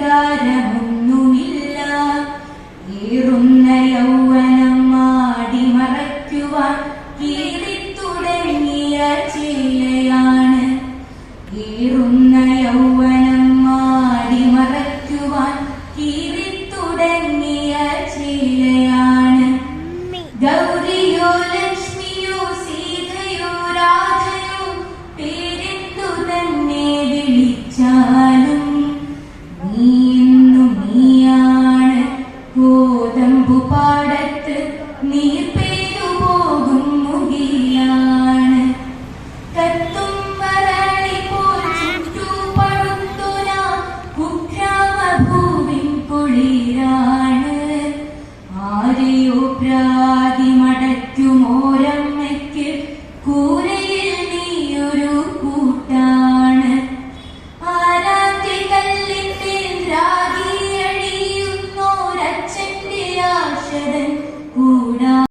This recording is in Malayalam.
ശൃംഗാരമൊന്നുമില്ല. ഏറുന്ന യൗവനം മാടി മറയ്ക്കുവാൻ കീറിത്തുടങ്ങിയ ചേലയാണ്. ഏറുന്ന യൗവനം മാടി മറയ്ക്കുവാൻ കീറിത്തുടങ്ങിയ ചേലയാണ്. ഗൗരിയോ ലക്ഷ്മിയോ സീതയോ രാജയോ പേരെന്തു തന്നെ വിളിച്ചാലും നീയെന്നു നീയാണ്. ഗോതമ്പു പാടത്ത് നീർ പെയ്തു പോകും മുകിലാണ്. കത്തും വരളി പോൽ ചുറ്റുപടുത്തുന കുഗ്രാമഭൂവിൻ കുളിരാണ്. ആരെയോ പ്രാതി മടയ്ക്കുമോരമ്മയ്ക്ക് കൂരയിൽ നീയൊരു കൂട്ടാണ്. ആരാന്റെ കല്ലിന്റെ രാഗിയഴിയുന്നോരച്ഛന്റെ ആശതൻ കൂടാ